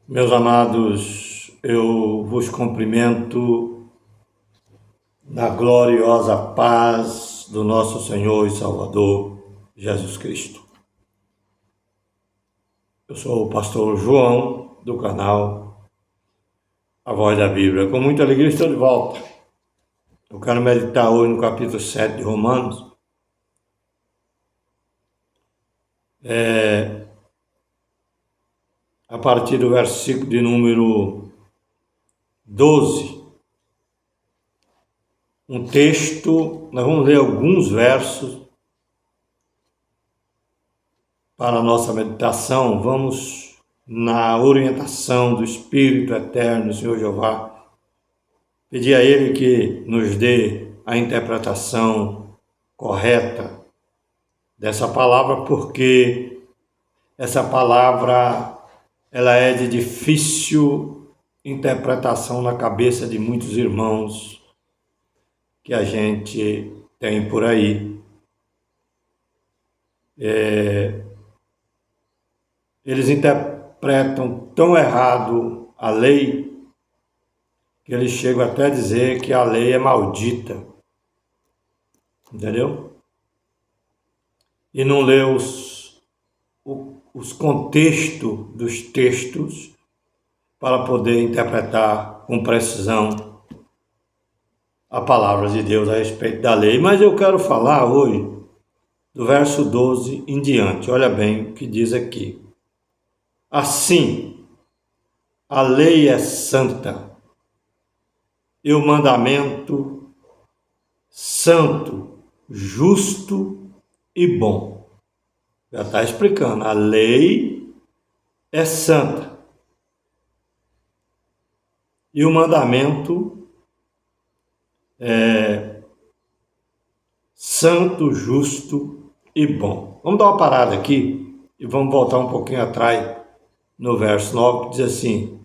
Meus amados, eu vos cumprimento na gloriosa paz do nosso Senhor e Salvador Jesus Cristo. Eu sou o pastor João, do canal A Voz da Bíblia. Com muita alegria estou de volta. Eu quero meditar hoje no capítulo 7 de Romanos. A partir do versículo de número 12. Um texto, nós vamos ler alguns versos para a nossa meditação. Vamos na orientação do Espírito Eterno, Senhor Jeová, pedir a Ele que nos dê a interpretação correta dessa palavra, porque essa palavra ela é de difícil interpretação na cabeça de muitos irmãos que a gente tem por aí. Eles interpretam tão errado a lei que eles chegam até a dizer que a lei é maldita. Entendeu? E não lê os contextos dos textos para poder interpretar com precisão a palavra de Deus a respeito da lei. Mas eu quero falar hoje do verso 12 em diante. Olha bem o que diz aqui. Assim, a lei é santa e o mandamento santo, justo e bom. Já está explicando. A lei é santa e o mandamento é santo, justo e bom. Vamos dar uma parada aqui e vamos voltar um pouquinho atrás no verso 9, que diz assim: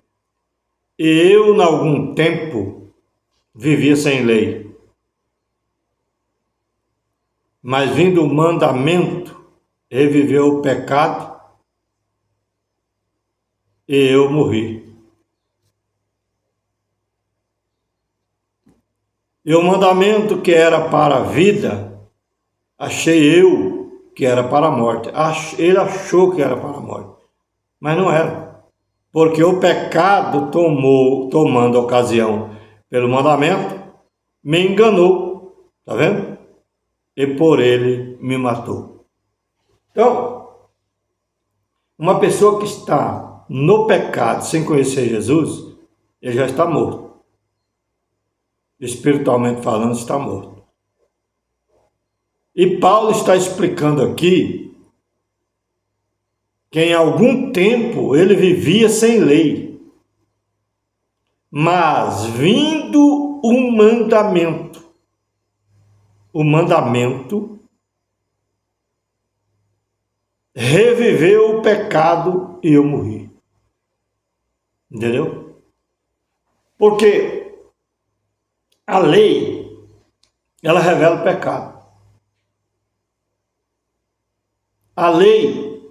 eu, em algum tempo, vivia sem lei, mas vindo o mandamento, reviveu o pecado e eu morri. E o mandamento que era para a vida, achei eu que era para a morte. Ele achou que era para a morte, mas não era. Porque o pecado tomando ocasião pelo mandamento, me enganou. Está vendo? E por ele me matou. Então, uma pessoa que está no pecado sem conhecer Jesus, ele já está morto. Espiritualmente falando, está morto. E Paulo está explicando aqui que em algum tempo ele vivia sem lei, mas vindo o mandamento reviveu o pecado e eu morri. Entendeu? Porque a lei, ela revela o pecado. A lei,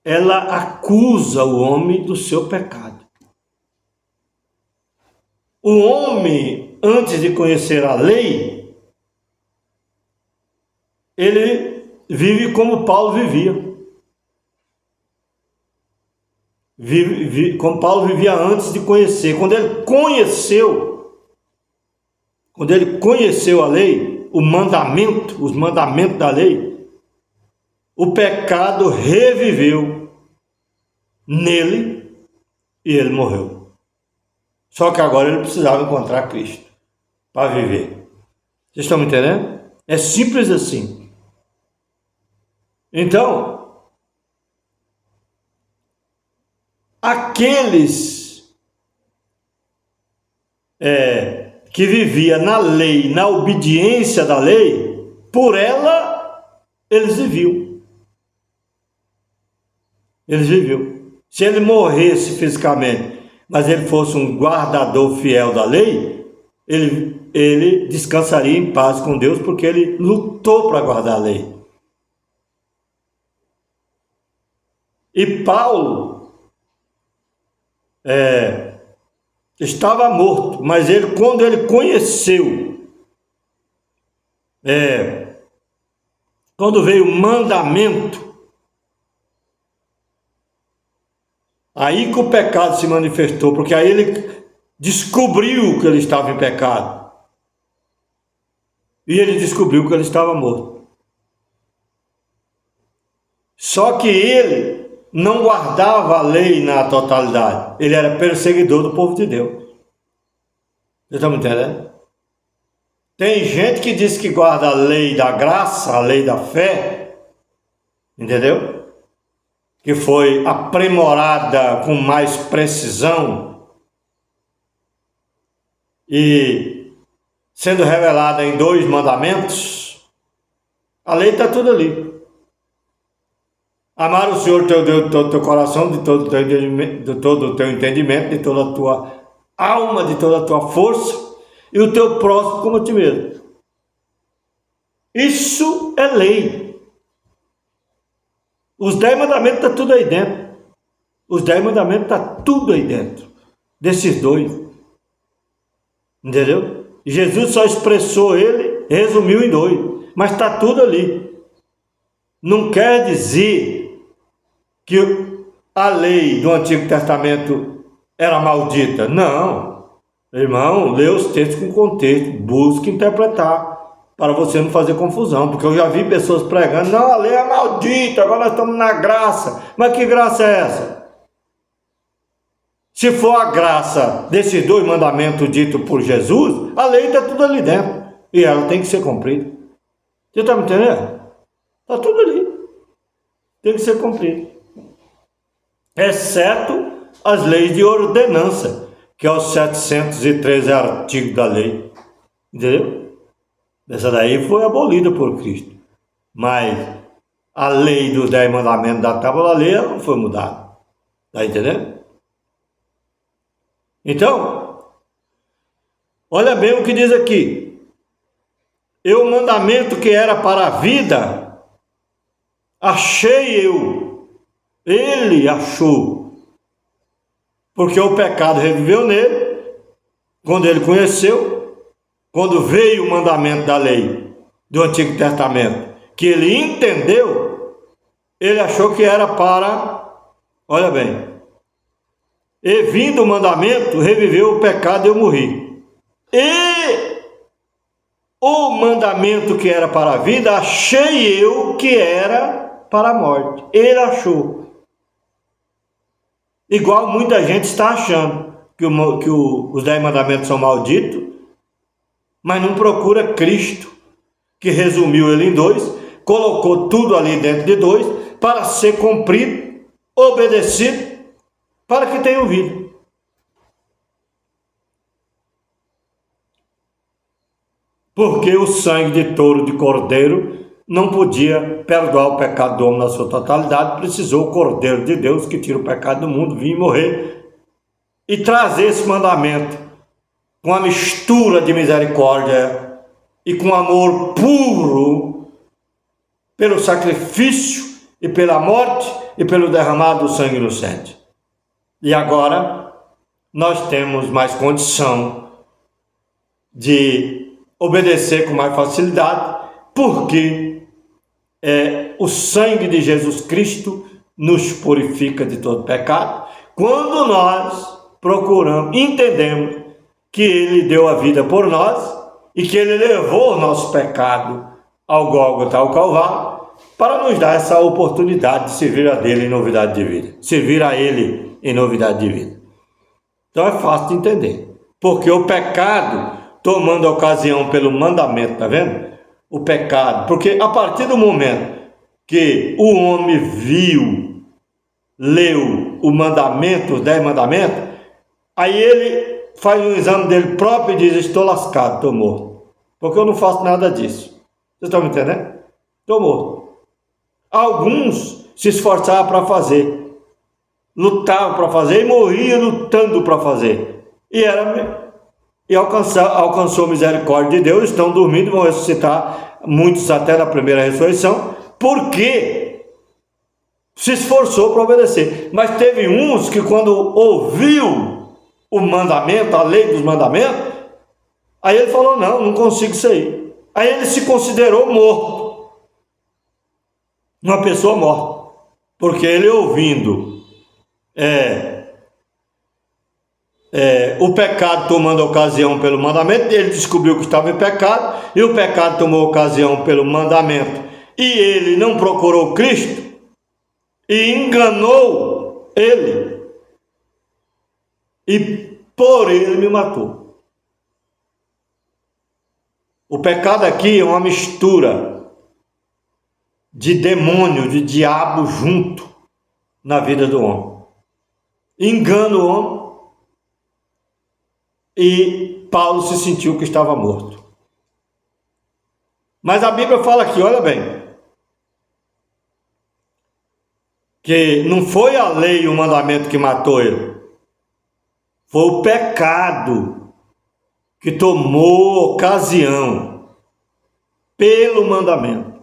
ela acusa o homem do seu pecado. O homem, antes de conhecer a lei, ele vive como Paulo vivia. Como Paulo vivia antes de conhecer. Quando ele conheceu a lei, os mandamentos da lei, o pecado reviveu nele e ele morreu. Só que agora ele precisava encontrar Cristo para viver. Vocês estão me entendendo? É simples assim. Então, aqueles que viviam na lei, na obediência da lei, por ela eles viviam. Eles viviam. Se ele morresse fisicamente, mas ele fosse um guardador fiel da lei, ele descansaria em paz com Deus, porque ele lutou para guardar a lei. E Paulo, estava morto, mas quando ele conheceu, quando veio o mandamento, aí que o pecado se manifestou, porque aí ele descobriu que ele estava em pecado. E ele descobriu que ele estava morto. Só que ele não guardava a lei na totalidade. Ele era perseguidor do povo de Deus. Vocês estão me entendendo? Tem gente que diz que guarda a lei da graça, a lei da fé, entendeu? Que foi aprimorada com mais precisão e sendo revelada em 2 mandamentos. A lei está tudo ali. Amar o Senhor teu Deus de todo o teu coração, de todo o teu entendimento, de toda a tua alma, de toda a tua força, e o teu próximo como a ti mesmo. Isso é lei. Os 10 mandamentos estão tudo aí dentro. Os 10 mandamentos estão tudo aí dentro. Desses 2. Entendeu? Jesus só expressou ele, resumiu em 2. Mas está tudo ali. Não quer dizer que a lei do Antigo Testamento era maldita. Não. Irmão, lê os textos com contexto, busque interpretar, para você não fazer confusão, porque eu já vi pessoas pregando, não, a lei é maldita, agora nós estamos na graça. Mas que graça é essa? Se for a graça desses 2 mandamentos ditos por Jesus, a lei está tudo ali dentro, e ela tem que ser cumprida. Você está me entendendo? Está tudo ali, tem que ser cumprido, exceto as leis de ordenança, que é os 713 artigos da lei, entendeu? Essa daí foi abolida por Cristo, mas a lei dos 10 mandamentos da tábua da lei não foi mudada, tá entendendo? Então, olha bem o que diz aqui, e o mandamento que era para a vida, achei eu, ele achou, porque o pecado reviveu nele, quando ele conheceu, quando veio o mandamento da lei do Antigo Testamento, que ele entendeu, ele achou que era para, olha bem, e vindo o mandamento, reviveu o pecado e eu morri. E o mandamento que era para a vida, achei eu que era para a morte. Ele achou. Igual muita gente está achando que os 10 mandamentos são malditos, mas não procura Cristo, que resumiu ele em 2, colocou tudo ali dentro de 2, para ser cumprido, obedecido, para que tenham vida. Porque o sangue de touro de cordeiro não podia perdoar o pecado do homem na sua totalidade, precisou o Cordeiro de Deus, que tira o pecado do mundo, vir morrer e trazer esse mandamento com a mistura de misericórdia e com amor puro, pelo sacrifício e pela morte e pelo derramado do sangue inocente. E agora nós temos mais condição de obedecer com mais facilidade, porque o sangue de Jesus Cristo nos purifica de todo pecado, quando nós procuramos, entendemos que Ele deu a vida por nós e que Ele levou o nosso pecado ao Gólgota, ao Calvário, para nos dar essa oportunidade de servir a Ele em novidade de vida, servir a Ele em novidade de vida. Então é fácil de entender, porque o pecado, tomando ocasião pelo mandamento, tá vendo? O pecado, porque a partir do momento que o homem viu, leu o mandamento, os 10 mandamentos, aí ele faz um exame dele próprio e diz: estou lascado, estou morto, porque eu não faço nada disso. Vocês estão me entendendo? Estou morto. Alguns se esforçavam para fazer, lutavam para fazer e morriam lutando para fazer, e alcançou a misericórdia de Deus, estão dormindo, vão ressuscitar, muitos até na primeira ressurreição, porque se esforçou para obedecer. Mas teve uns que quando ouviu o mandamento, a lei dos mandamentos, aí ele falou, não consigo isso aí. Aí ele se considerou morto. Uma pessoa morta. Porque ele ouvindo o pecado tomando ocasião pelo mandamento, ele descobriu que estava em pecado, e o pecado tomou ocasião pelo mandamento, e ele não procurou Cristo, e enganou ele, e por ele me matou. O pecado aqui é uma mistura de demônio, de diabo junto na vida do homem. Engana o homem, e Paulo se sentiu que estava morto. Mas a Bíblia fala aqui, olha bem, que não foi a lei e o mandamento que matou ele, foi o pecado que tomou ocasião pelo mandamento.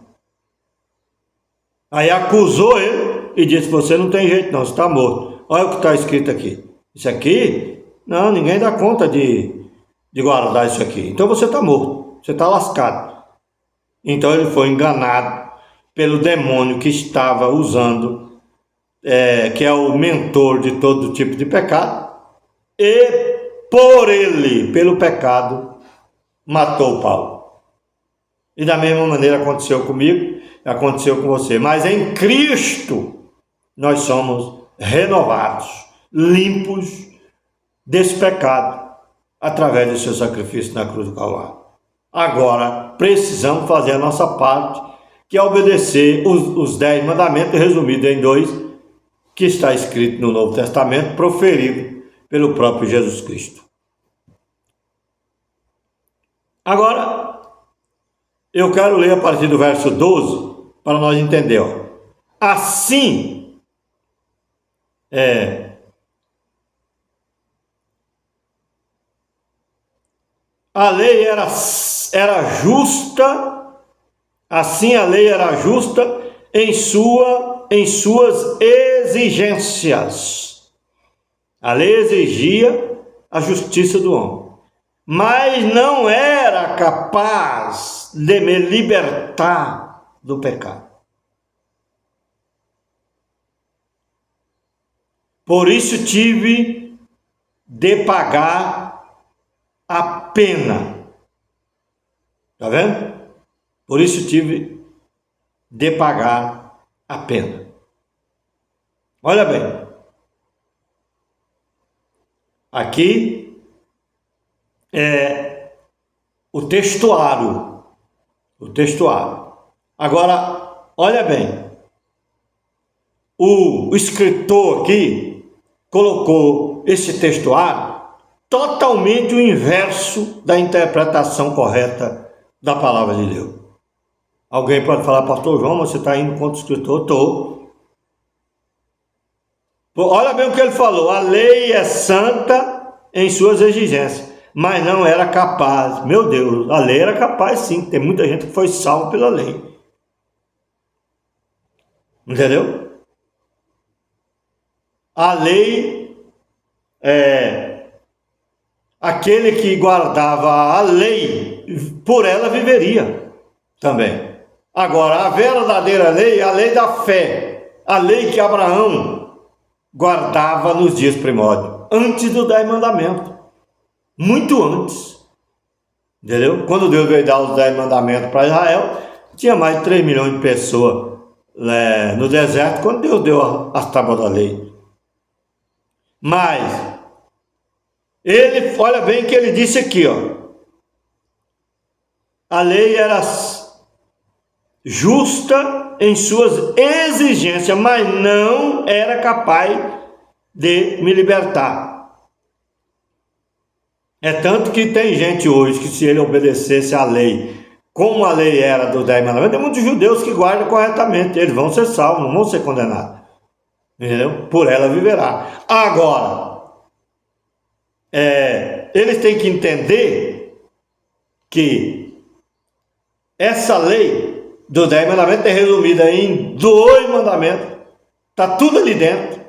Aí acusou ele e disse, você não tem jeito não, você está morto. Olha o que está escrito aqui. Isso aqui, não, ninguém dá conta de guardar isso aqui. Então você está morto, você está lascado. Então ele foi enganado pelo demônio que estava usando, que é o mentor de todo tipo de pecado, e por ele, pelo pecado, matou Paulo. E da mesma maneira aconteceu comigo, aconteceu com você. Mas em Cristo nós somos renovados, limpos desse pecado, através do seu sacrifício na cruz do Calvário. Agora precisamos fazer a nossa parte, que é obedecer os 10 mandamentos, resumidos em 2, que está escrito no Novo Testamento, proferido pelo próprio Jesus Cristo. Agora, eu quero ler a partir do verso 12, para nós entender. Assim, a lei era justa, assim a lei era justa em suas exigências. A lei exigia a justiça do homem, mas não era capaz de me libertar do pecado. Por isso tive de pagar a pena. Está vendo? Por isso tive de pagar a pena. Olha bem. Aqui é o textuário. O textuário. Agora, olha bem. O escritor aqui colocou esse textuário totalmente o inverso da interpretação correta da palavra de Deus. Alguém pode falar, pastor João, você está indo contra o escritor? Estou. Olha bem o que ele falou, a lei é santa em suas exigências, mas não era capaz. Meu Deus, a lei era capaz sim, tem muita gente que foi salva pela lei. Entendeu? A lei aquele que guardava a lei, por ela viveria também. Agora, a verdadeira lei é a lei da fé, a lei que Abraão guardava nos dias primórdios, antes dos 10 mandamentos, muito antes. Entendeu? Quando Deus veio dar os 10 mandamentos para Israel, tinha mais de 3 milhões de pessoas no deserto, quando Deus deu as tábuas da lei. Mas ele, olha bem o que ele disse aqui, a lei era justa em suas exigências, mas não era capaz de me libertar. É tanto que tem gente hoje que, se ele obedecesse à lei, como a lei era dos 10 mandamentos, tem muitos judeus que guardam corretamente, eles vão ser salvos, não vão ser condenados. Entendeu? Por ela viverá. Agora, eles têm que entender que essa lei dos 10 mandamentos é resumida em 2 mandamentos, está tudo ali dentro,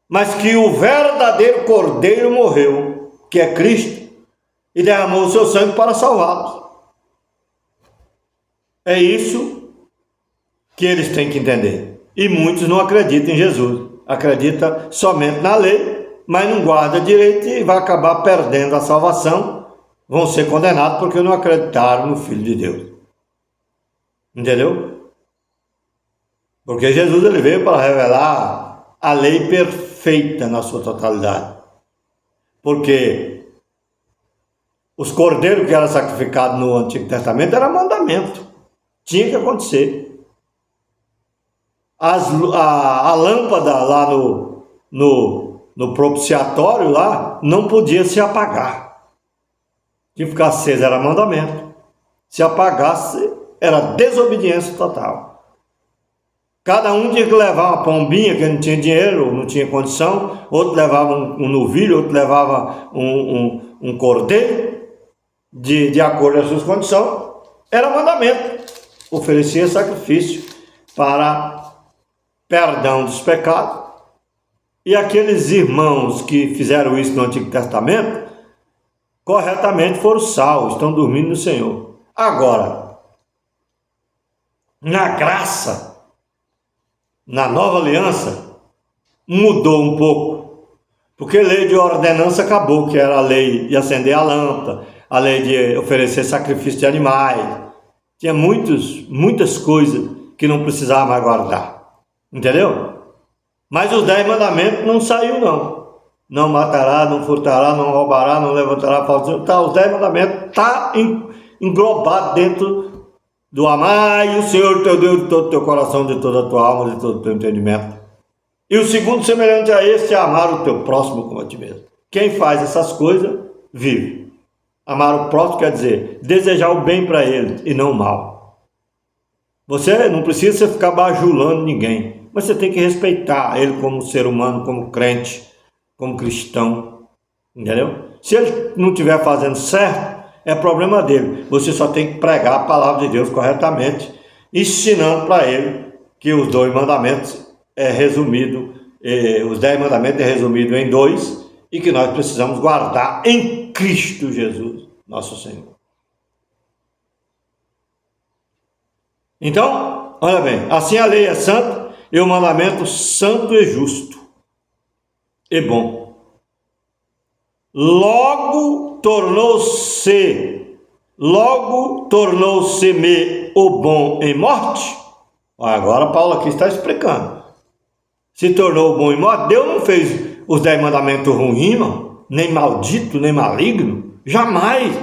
mas que o verdadeiro Cordeiro morreu, que é Cristo, e derramou o seu sangue para salvá-los. É isso que eles têm que entender. E muitos não acreditam em Jesus, acreditam somente na lei, mas não guarda direito e vai acabar perdendo a salvação, vão ser condenados porque não acreditaram no Filho de Deus. Entendeu? Porque Jesus ele veio para revelar a lei perfeita na sua totalidade. Porque os cordeiros que eram sacrificados no Antigo Testamento era mandamento. Tinha que acontecer. A lâmpada lá no propiciatório lá não podia se apagar. Tinha que ficar acesa, era mandamento. Se apagasse, era desobediência total. Cada um tinha que levar uma pombinha, que não tinha dinheiro, não tinha condição, outro levava um novilho, outro levava um cordeiro, de acordo com as suas condições. Era mandamento. Oferecia sacrifício para perdão dos pecados. E aqueles irmãos que fizeram isso no Antigo Testamento, corretamente foram salvos, estão dormindo no Senhor. Agora, na graça, na nova aliança, mudou um pouco, porque a lei de ordenança acabou, que era a lei de acender a lâmpada, a lei de oferecer sacrifício de animais, tinha muitas coisas que não precisava mais guardar, entendeu? Mas os 10 mandamentos não saiu não. Não matará, não furtará, não roubará, não levantará falso. Tá, os 10 mandamentos estão englobados dentro do amar o Senhor teu Deus de todo o teu coração, de toda a tua alma, de todo o teu entendimento. E o segundo semelhante a este é amar o teu próximo como a ti mesmo. Quem faz essas coisas, vive. Amar o próximo quer dizer desejar o bem para ele e não o mal. Você não precisa ficar bajulando ninguém, mas você tem que respeitar ele como ser humano, como crente, como cristão, entendeu? Se ele não estiver fazendo certo, é problema dele. Você só tem que pregar a palavra de Deus corretamente, ensinando para ele que os 2 mandamentos é resumido, os 10 mandamentos é resumido em 2, e que nós precisamos guardar em Cristo Jesus, nosso Senhor. Então, olha bem, assim a lei é santa e o mandamento santo e justo e bom. Logo tornou-se-me o bom em morte. Agora Paulo aqui está explicando. Se tornou o bom em morte, Deus não fez os 10 mandamentos ruins, não, nem maldito, nem maligno, jamais.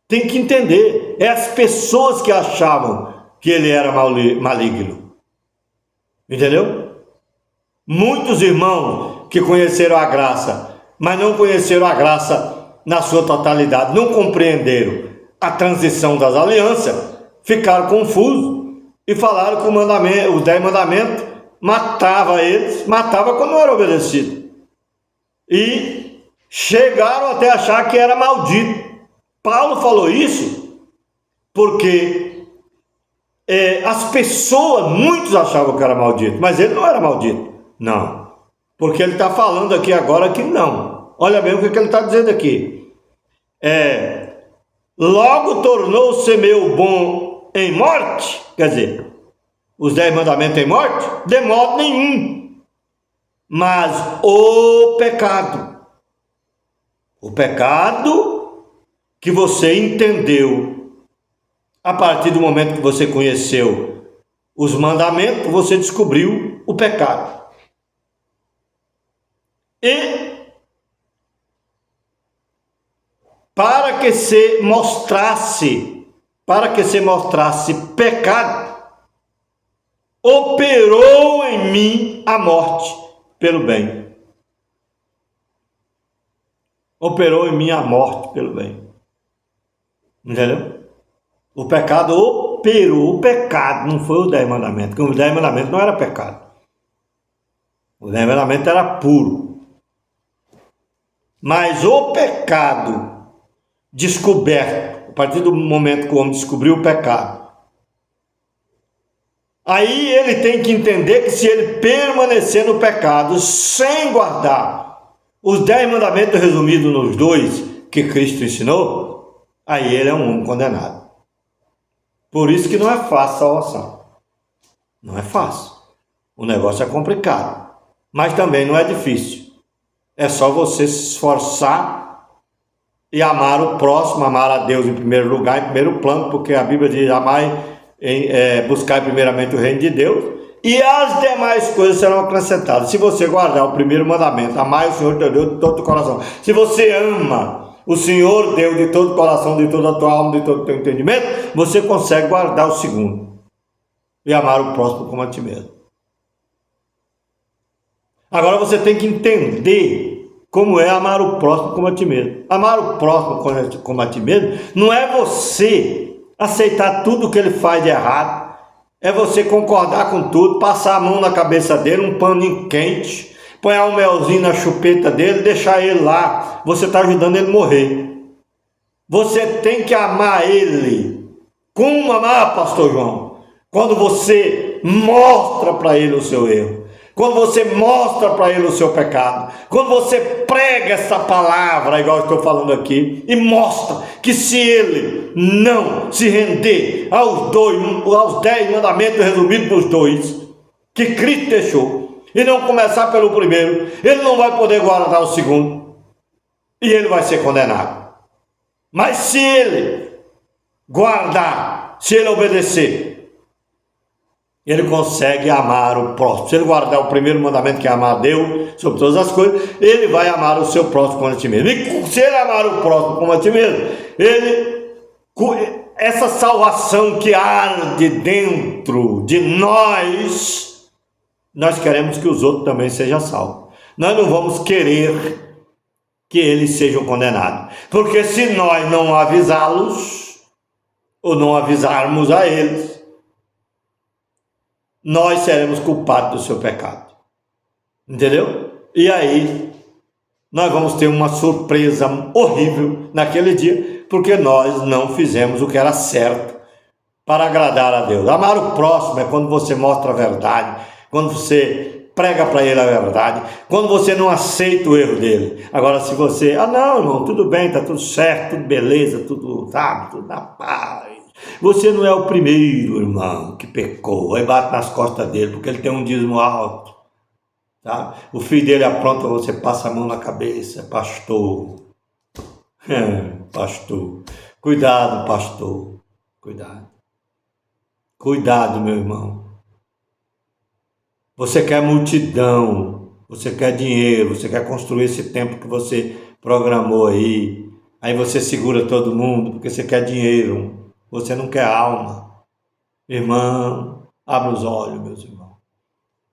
Tem que entender, é as pessoas que achavam que ele era maligno, entendeu? Muitos irmãos que conheceram a graça, mas não conheceram a graça na sua totalidade, não compreenderam a transição das alianças, ficaram confusos e falaram que os 10 mandamentos matava eles, matava quando não era obedecido. E chegaram até a achar que era maldito. Paulo falou isso porque as pessoas, muitos achavam que era maldito, mas ele não era maldito. Não. Porque ele está falando aqui agora que não. Olha bem o que ele está dizendo aqui. Logo tornou-se meu bom em morte, quer dizer, os 10 mandamentos em morte, de modo nenhum. Mas o pecado que você entendeu a partir do momento que você conheceu os mandamentos, você descobriu o pecado. E para que se mostrasse pecado, operou em mim a morte pelo bem. Operou em mim a morte pelo bem. Entendeu? O pecado operou, o pecado não foi os 10 mandamentos, porque os 10 mandamentos não era pecado. Os 10 mandamentos era puro. Mas o pecado descoberto, a partir do momento que o homem descobriu o pecado, Aí ele tem que entender que se ele permanecer no pecado sem guardar os 10 mandamentos resumidos nos 2 que Cristo ensinou, aí ele é um homem condenado. Por isso que não é fácil a salvação. Não é fácil. O negócio é complicado. Mas também não é difícil. É só você se esforçar e amar o próximo, amar a Deus em primeiro lugar, em primeiro plano, porque a Bíblia diz: buscar primeiramente o reino de Deus, e as demais coisas serão acrescentadas. Se você guardar o primeiro mandamento, amar o Senhor teu Deus de todo o coração. Se você ama o Senhor Deus de todo o coração, de toda a tua alma, de todo o teu entendimento, você consegue guardar o segundo e amar o próximo como a ti mesmo. Agora você tem que entender como é amar o próximo como a ti mesmo. Amar o próximo como a ti mesmo não é você aceitar tudo que ele faz de errado, é você concordar com tudo, passar a mão na cabeça dele, um paninho quente, põe um melzinho na chupeta dele, deixar ele lá. Você está ajudando ele a morrer. Você tem que amar ele. Como amar, pastor João? Quando você mostra para ele o seu erro, quando você mostra para ele o seu pecado, quando você prega essa palavra, igual eu estou falando aqui, e mostra que se ele não se render aos 10 mandamentos resumidos nos 2 que Cristo deixou, e não começar pelo primeiro, ele não vai poder guardar o segundo, e ele vai ser condenado. Mas se ele guardar, se ele obedecer, ele consegue amar o próximo. Se ele guardar o primeiro mandamento, que é amar a Deus sobre todas as coisas, ele vai amar o seu próximo como a ti mesmo. E se ele amar o próximo como a ti mesmo, essa salvação que arde dentro de nós queremos que os outros também sejam salvos. Nós não vamos querer que eles sejam condenados, porque se nós não avisá-los, ou não avisarmos a eles, nós seremos culpados do seu pecado. Entendeu? E aí, nós vamos ter uma surpresa horrível naquele dia, porque nós não fizemos o que era certo para agradar a Deus. Amar o próximo é quando você mostra a verdade, quando você prega para ele a verdade, quando você não aceita o erro dele. Agora, se você, não, irmão, tudo bem, está tudo certo, tudo beleza, tudo, sabe, tudo na paz. Você não é o primeiro, irmão, que pecou. Aí bate nas costas dele, porque ele tem um dízimo alto. Tá? O filho dele apronta, você passa a mão na cabeça. Pastor. Pastor. Cuidado, pastor. Cuidado. Cuidado, meu irmão. Você quer multidão. Você quer dinheiro. Você quer construir esse templo que você programou aí. Aí você segura todo mundo porque você quer dinheiro. Você não quer alma. Irmão, abra os olhos, meus irmãos.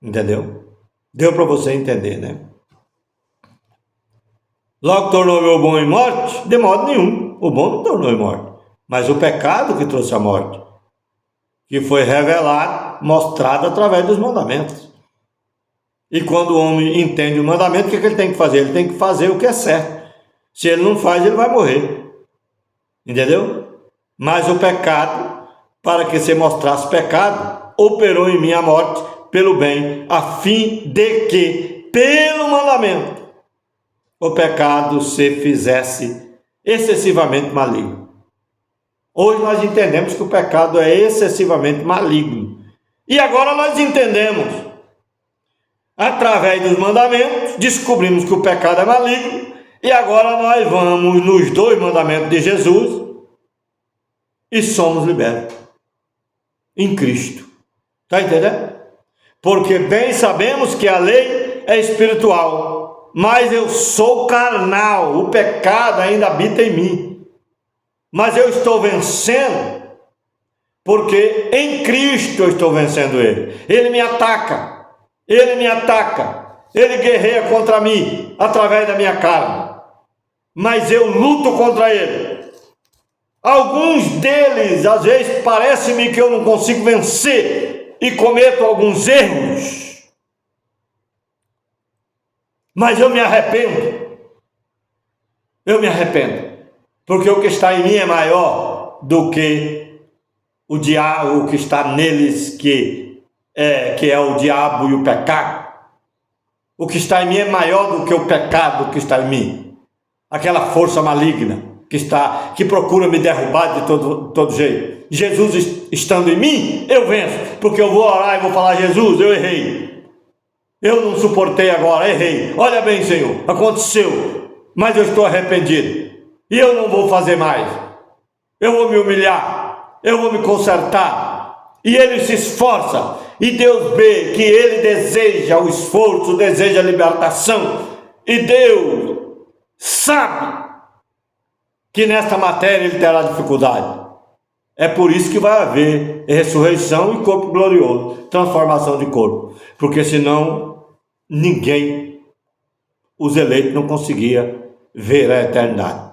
Entendeu? Deu para você entender, né? Logo tornou-me o bom em morte? De modo nenhum. O bom não tornou em morte. Mas o pecado que trouxe a morte, que foi revelado, mostrado através dos mandamentos. E quando o homem entende o mandamento, o que ele tem que fazer? Ele tem que fazer o que é certo. Se ele não faz, ele vai morrer. Entendeu? Mas o pecado, para que se mostrasse pecado, operou em mim a morte pelo bem, a fim de que, pelo mandamento, o pecado se fizesse excessivamente maligno. Hoje nós entendemos que o pecado é excessivamente maligno. E agora nós entendemos, através dos mandamentos, descobrimos que o pecado é maligno, e agora nós vamos nos 2 mandamentos de Jesus, e somos libertos em Cristo. Está entendendo? Porque bem sabemos que a lei é espiritual, mas eu sou carnal, o pecado ainda habita em mim. Mas eu estou vencendo, porque em Cristo eu estou vencendo ele. Ele me ataca, ele guerreia contra mim, através da minha carne. Mas eu luto contra ele. Alguns deles, às vezes, parece-me que eu não consigo vencer e cometo alguns erros. Mas eu me arrependo. Porque o que está em mim é maior do que o diabo que está neles, que que é o diabo e o pecado. O que está em mim é maior do que o pecado que está em mim. Aquela força maligna que procura me derrubar de todo jeito. Jesus estando em mim, eu venço, porque eu vou orar e vou falar: Jesus, eu errei. Eu não suportei agora, errei. Olha bem, Senhor, aconteceu, mas eu estou arrependido. E eu não vou fazer mais. Eu vou me humilhar, eu vou me consertar. E ele se esforça. E Deus vê que ele deseja o esforço, deseja a libertação. E Deus sabe que nesta matéria ele terá dificuldade. É por isso que vai haver ressurreição e corpo glorioso, transformação de corpo. Porque senão ninguém, os eleitos, não conseguia ver a eternidade.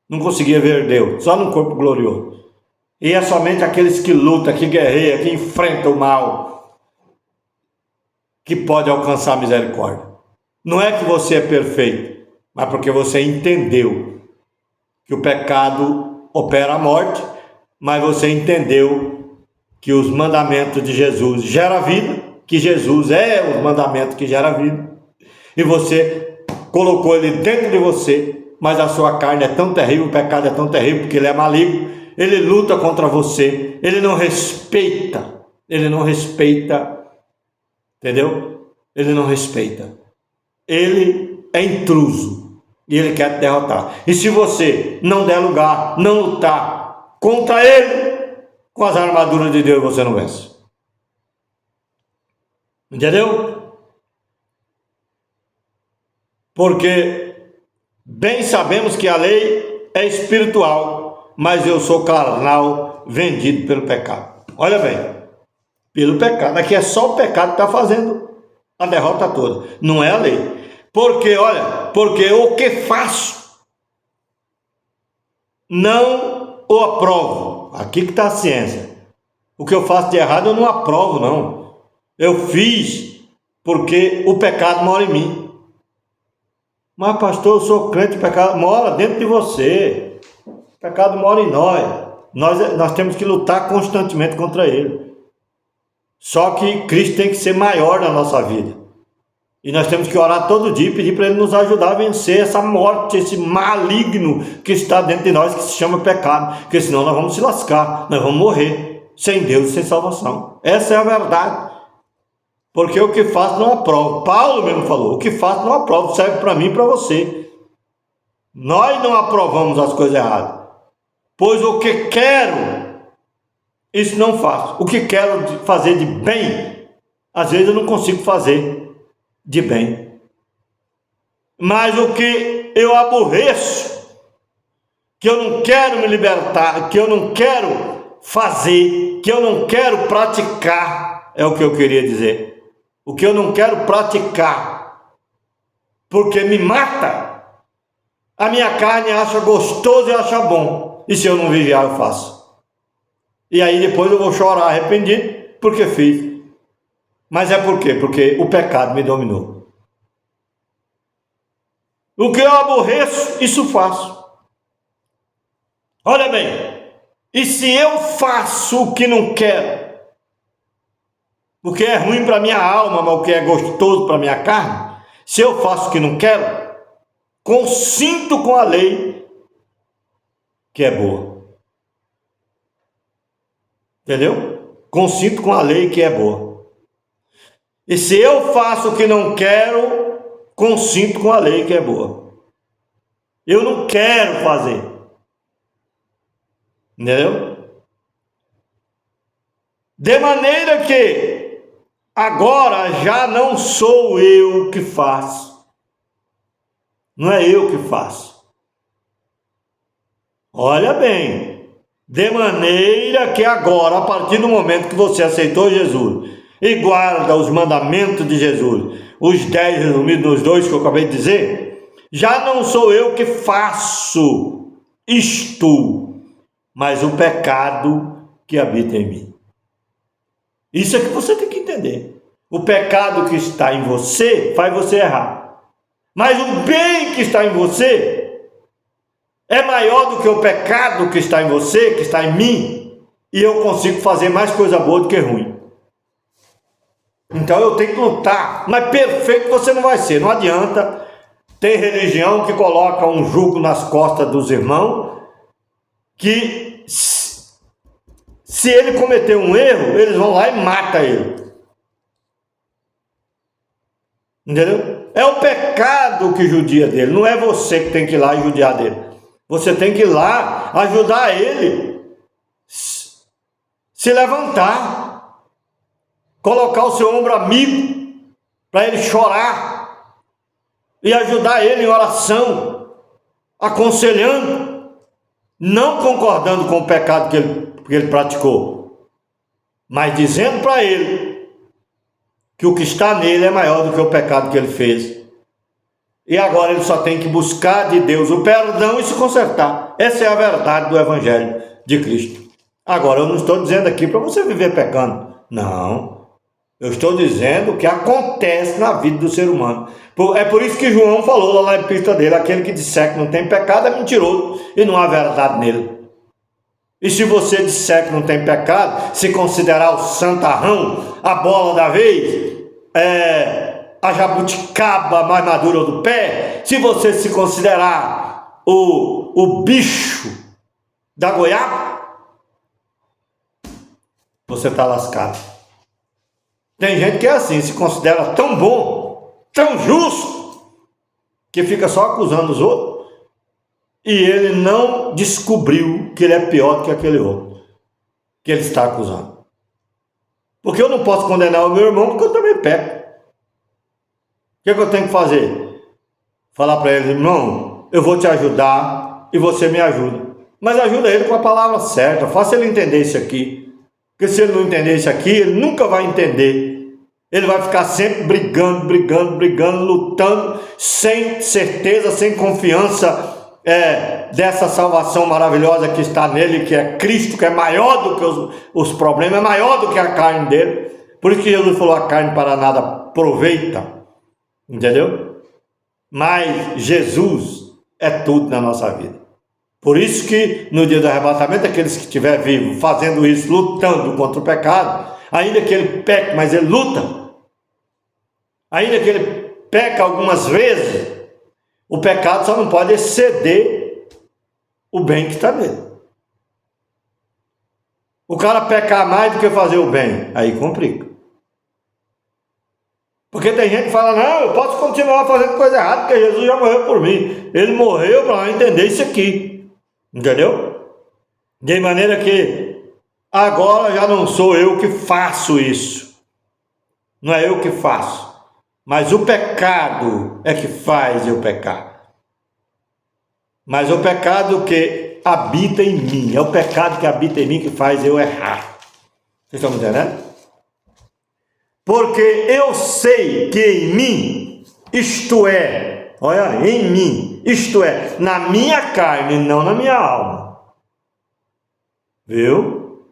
Não conseguia ver Deus, só no corpo glorioso. E é somente aqueles que lutam, que guerreiam, que enfrentam o mal, que pode alcançar a misericórdia. Não é que você é perfeito, mas porque você entendeu que o pecado opera a morte, mas você entendeu que os mandamentos de Jesus geram vida, que Jesus é o mandamento que gera vida, e você colocou ele dentro de você, mas a sua carne é tão terrível, o pecado é tão terrível, porque ele é maligno, ele luta contra você, ele não respeita, entendeu? Ele não respeita, ele é intruso, e ele quer te derrotar. E se você não der lugar, não lutar contra ele, com as armaduras de Deus você não vence. Entendeu? Porque bem sabemos que a lei é espiritual, mas eu sou carnal, vendido pelo pecado. Olha bem, pelo pecado. Aqui é só o pecado que está fazendo a derrota toda, não é a lei. Porque o que faço não o aprovo. Aqui que está a ciência. O que eu faço de errado eu não aprovo, não. Eu fiz porque o pecado mora em mim. Mas pastor, eu sou crente, o pecado mora dentro de você. O pecado mora em nós. Nós temos que lutar constantemente contra ele. Só que Cristo tem que ser maior na nossa vida. E nós temos que orar todo dia e pedir para ele nos ajudar a vencer essa morte, esse maligno que está dentro de nós, que se chama pecado. Porque senão nós vamos se lascar, nós vamos morrer sem Deus e sem salvação. Essa é a verdade. Porque o que faço não aprovo. Paulo mesmo falou: o que faço não aprovo, serve para mim e para você. Nós não aprovamos as coisas erradas. Pois o que quero, isso não faço. O que quero fazer de bem, às vezes eu não consigo fazer de bem. Mas o que eu aborreço, que eu não quero me libertar, que eu não quero fazer, que eu não quero praticar, é o que eu queria dizer. O que eu não quero praticar, porque me mata, a minha carne acha gostoso e acha bom. E se eu não vigiar, eu faço. E aí depois eu vou chorar arrependido, porque fiz. Mas é por quê? Porque o pecado me dominou. O que eu aborreço, isso faço. Olha bem, e se eu faço o que não quero, o que é ruim para minha alma, mas o que é gostoso para minha carne, se eu faço o que não quero, consinto com a lei que é boa. Entendeu? Consinto com a lei que é boa. E se eu faço o que não quero, consinto com a lei que é boa. Eu não quero fazer. Entendeu? De maneira que agora já não sou eu que faço. Não é eu que faço. Olha bem. De maneira que agora, a partir do momento que você aceitou Jesus e guarda os mandamentos de Jesus, os 10 resumidos nos 2 que eu acabei de dizer, já não sou eu que faço isto, mas o pecado que habita em mim. Isso é que você tem que entender. O pecado que está em você faz você errar, mas o bem que está em você é maior do que o pecado que está em você, que está em mim, e eu consigo fazer mais coisa boa do que ruim. Então eu tenho que lutar. Mas perfeito você não vai ser. Não adianta. Tem religião que coloca um jugo nas costas dos irmãos, que se ele cometer um erro, eles vão lá e matam ele. Entendeu? É o pecado que judia dele, não é você que tem que ir lá e judiar dele. Você tem que ir lá ajudar ele se levantar, colocar o seu ombro amigo para ele chorar e ajudar ele em oração, aconselhando, não concordando com o pecado que ele praticou, mas dizendo para ele que o que está nele é maior do que o pecado que ele fez. E agora ele só tem que buscar de Deus o perdão e se consertar. Essa é a verdade do Evangelho de Cristo. Agora, eu não estou dizendo aqui para você viver pecando. Não. Eu estou dizendo o que acontece na vida do ser humano. É por isso que João falou lá na epístola dele: aquele que disser que não tem pecado é mentiroso e não há verdade nele. E se você disser que não tem pecado, se considerar o santarrão, a bola da vez, a jabuticaba mais madura do pé, se você se considerar o bicho da goiaba, você está lascado. Tem gente que é assim, se considera tão bom, tão justo, que fica só acusando os outros, e ele não descobriu que ele é pior do que aquele outro que ele está acusando. Porque eu não posso condenar o meu irmão, porque eu também peco. O que eu tenho que fazer? Falar para ele: irmão, eu vou te ajudar e você me ajuda. Mas ajuda ele com a palavra certa, faça ele entender isso aqui. Porque se ele não entender isso aqui, ele nunca vai entender. Ele vai ficar sempre brigando, lutando, sem certeza, sem confiança dessa salvação maravilhosa que está nele, que é Cristo, que é maior do que os problemas, é maior do que a carne dele. Por isso que Jesus falou: a carne para nada aproveita. Entendeu? Mas Jesus é tudo na nossa vida. Por isso que no dia do arrebatamento, aqueles que estiver vivos fazendo isso, lutando contra o pecado, ainda que ele peque, mas ele luta, ainda que ele peca algumas vezes, o pecado só não pode exceder o bem que está nele. O cara pecar mais do que fazer o bem, aí complica. Porque tem gente que fala: não, eu posso continuar fazendo coisa errada, porque Jesus já morreu por mim. Ele morreu para entender isso aqui. Entendeu? De maneira que agora já não sou eu que faço isso. Não é eu que faço. Mas o pecado é que faz eu pecar. Mas o pecado que habita em mim, é o pecado que habita em mim que faz eu errar. Vocês estão me entendendo? Porque eu sei que em mim, isto é, olha, em mim, isto é, na minha carne, não na minha alma. Viu?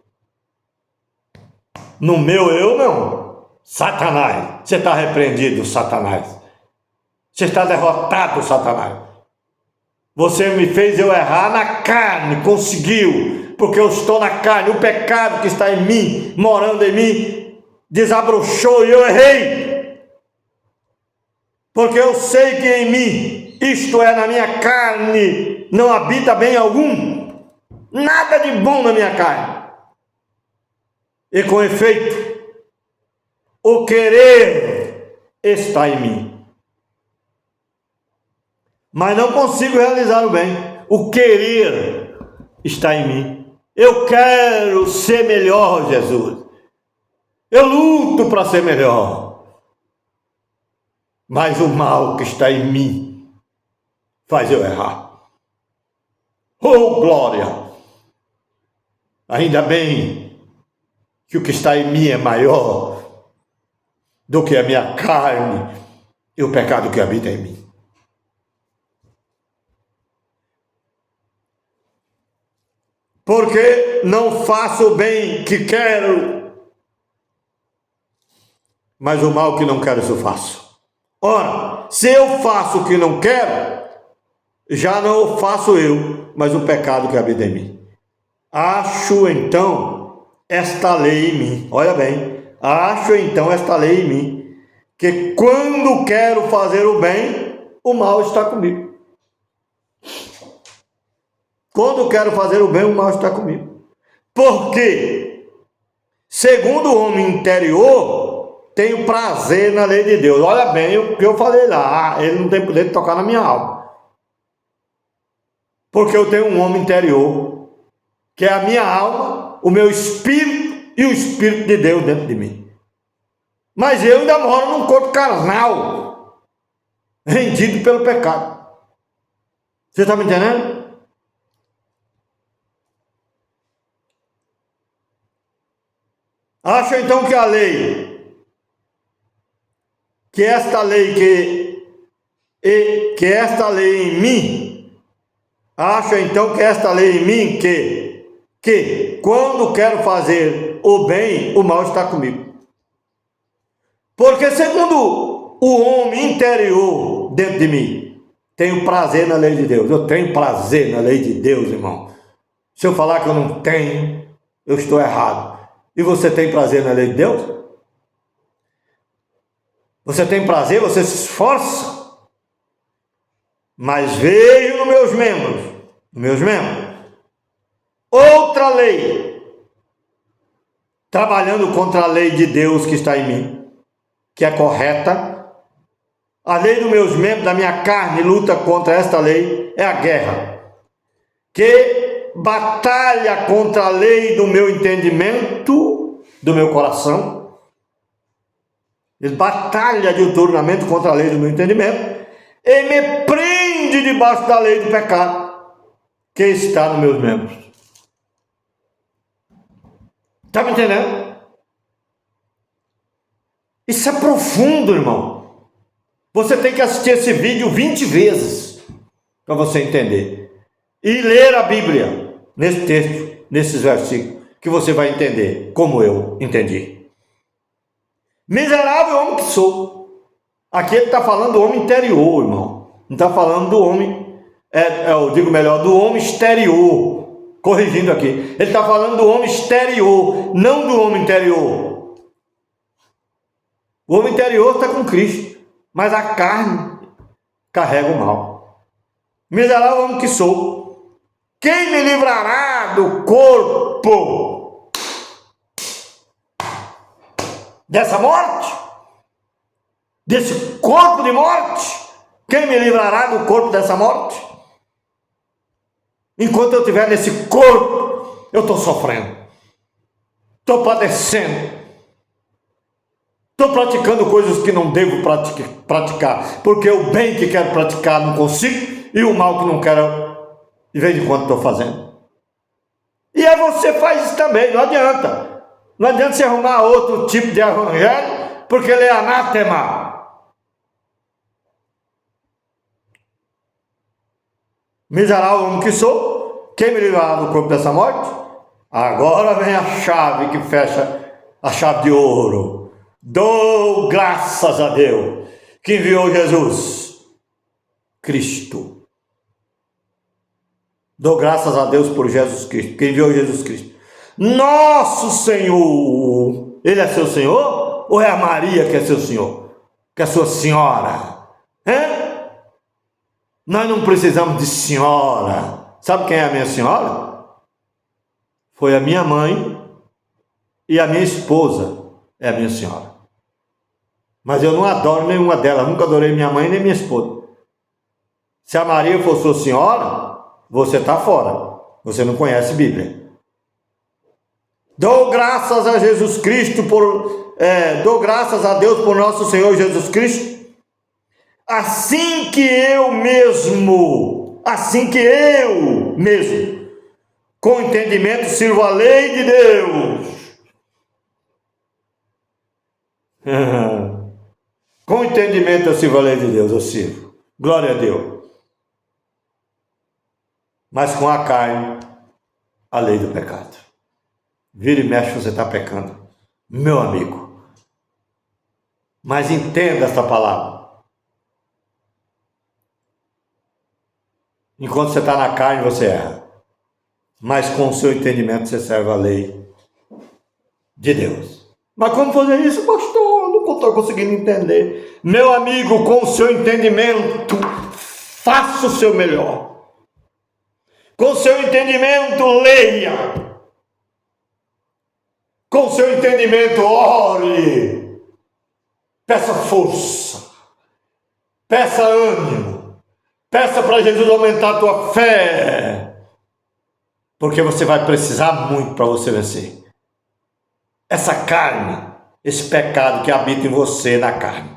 No meu eu não. Satanás, você está repreendido, Satanás. Você está derrotado, Satanás. Você me fez eu errar na carne, conseguiu, porque eu estou na carne. O pecado que está em mim, morando em mim, desabrochou e eu errei. Porque eu sei que em mim, isto é, na minha carne, não habita bem algum. Nada de bom na minha carne. E com efeito, o querer está em mim, mas não consigo realizar o bem. O querer está em mim. Eu quero ser melhor, Jesus. Eu luto para ser melhor. Mas o mal que está em mim faz eu errar. Oh, glória! Ainda bem que o que está em mim é maior do que a minha carne e o pecado que habita em mim. Porque não faço o bem que quero, mas o mal que não quero eu faço. Ora, se eu faço o que não quero, já não o faço eu, mas o pecado que habita em mim. Acho então esta lei em mim, olha bem, Acho então esta lei em mim, que quando quero fazer o bem, o mal está comigo. Quando quero fazer o bem, o mal está comigo. Porque, segundo o homem interior, tenho prazer na lei de Deus. Olha bem o que eu falei lá. Ele não tem poder de tocar na minha alma. Porque eu tenho um homem interior, que é a minha alma, o meu espírito e o Espírito de Deus dentro de mim. Mas eu ainda moro num corpo carnal, rendido pelo pecado. Você está me entendendo? Acho então que a lei, que esta lei em mim, acho então que esta lei em mim, que quando quero fazer o bem, o mal está comigo. Porque segundo o homem interior dentro de mim, tenho prazer na lei de Deus. Eu tenho prazer na lei de Deus, irmão. Se eu falar que eu não tenho, eu estou errado. E você tem prazer na lei de Deus? Você tem prazer, você se esforça. Mas veio nos meus membros, outra lei, trabalhando contra a lei de Deus que está em mim, que é correta. A lei dos meus membros, da minha carne, luta contra esta lei, é a guerra, que batalha contra a lei do meu entendimento, do meu coração. Ele batalha diuturnamente contra a lei do meu entendimento e me prende debaixo da lei do pecado que está nos meus membros. Está me entendendo? Isso é profundo, irmão. Você tem que assistir esse vídeo 20 vezes para você entender. E ler a Bíblia nesse texto, nesses versículos, que você vai entender como eu entendi. Miserável homem que sou. Aqui ele está falando do homem interior, irmão. Não está falando do homem, eu digo melhor, do homem exterior. Corrigindo aqui. Ele está falando do homem exterior, não do homem interior. O homem interior está com Cristo, mas a carne carrega o mal. Miserável homem que sou. Quem me livrará do corpo dessa morte? Desse corpo de morte? Quem me livrará do corpo dessa morte? Enquanto eu estiver nesse corpo, eu estou sofrendo, estou padecendo, estou praticando coisas que não devo praticar, porque o bem que quero praticar não consigo, e o mal que não quero, de vez em quando estou fazendo. E aí você faz isso também, não adianta. Não adianta você arrumar outro tipo de evangelho, porque ele é anátema. Miserável homem que sou, quem me livrará do corpo dessa morte? Agora vem a chave que fecha a chave de ouro. Dou graças a Deus que enviou Jesus Cristo. Dou graças a Deus por Jesus Cristo, que enviou Jesus Cristo. Nosso Senhor. Ele é seu Senhor? Ou é a Maria que é seu Senhor? Que é sua senhora? Nós não precisamos de senhora. Sabe quem é a minha senhora? Foi a minha mãe e a minha esposa é a minha senhora. Mas eu não adoro nenhuma delas. Nunca adorei minha mãe nem minha esposa. Se a Maria for sua senhora, você está fora. Você não conhece Bíblia. Dou graças a Jesus Cristo dou graças a Deus por nosso Senhor Jesus Cristo. Assim que eu mesmo, com entendimento, sirvo a lei de Deus. Com entendimento eu sirvo a lei de Deus, eu sirvo. Glória a Deus. Mas com a carne, a lei do pecado. Vira e mexe, você está pecando, meu amigo. Mas entenda esta palavra. Enquanto você está na carne, você erra. Mas com o seu entendimento, você serve a lei de Deus. Mas como fazer isso, pastor? Não estou conseguindo entender. Meu amigo, com o seu entendimento, faça o seu melhor. Com o seu entendimento, leia. Com o seu entendimento, ore. Peça força. Peça ânimo. Peça para Jesus aumentar a tua fé. Porque você vai precisar muito para você vencer. Essa carne, esse pecado que habita em você na carne.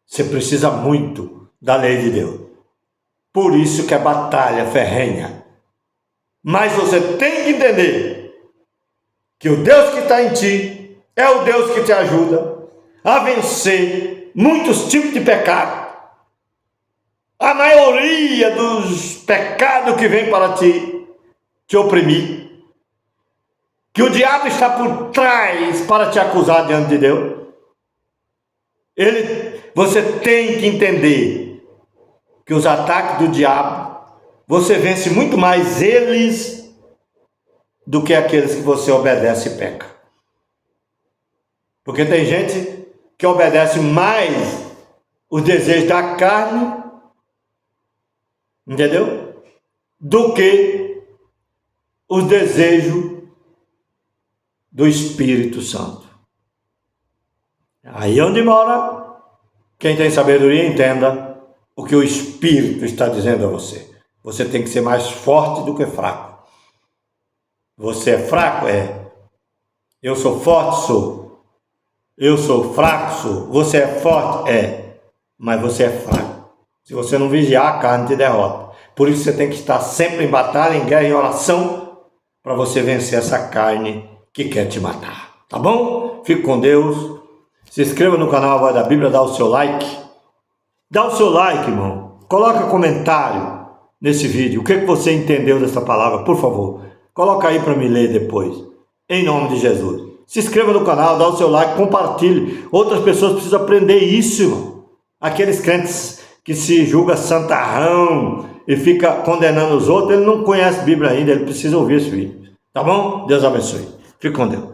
Você precisa muito da lei de Deus. Por isso que é batalha ferrenha. Mas você tem que entender que o Deus que está em ti é o Deus que te ajuda a vencer muitos tipos de pecado. A maioria dos pecados que vem para te oprimir. Que o diabo está por trás para te acusar diante de Deus. Você tem que entender que os ataques do diabo, você vence muito mais eles do que aqueles que você obedece e peca. Porque tem gente que obedece mais os desejos da carne, entendeu? Do que os desejos do Espírito Santo. Aí onde mora, quem tem sabedoria entenda o que o Espírito está dizendo a você. Você tem que ser mais forte do que fraco. Você é fraco? É. Eu sou forte? Sou. Eu sou fraco? Sou. Você é forte? É. Mas você é fraco. Se você não vigiar, a carne te derrota. Por isso você tem que estar sempre em batalha, em guerra e oração, para você vencer essa carne que quer te matar, tá bom? Fique com Deus, se inscreva no canal Voz da Bíblia, dá o seu like, irmão, coloca comentário nesse vídeo, o que você entendeu dessa palavra, por favor, coloca aí para me ler depois, em nome de Jesus. Se inscreva no canal, dá o seu like, compartilhe, outras pessoas precisam aprender isso, irmão. Aqueles crentes que se julga santarrão e fica condenando os outros, ele não conhece a Bíblia ainda, ele precisa ouvir esse vídeo, tá bom? Deus abençoe. Fique com Deus.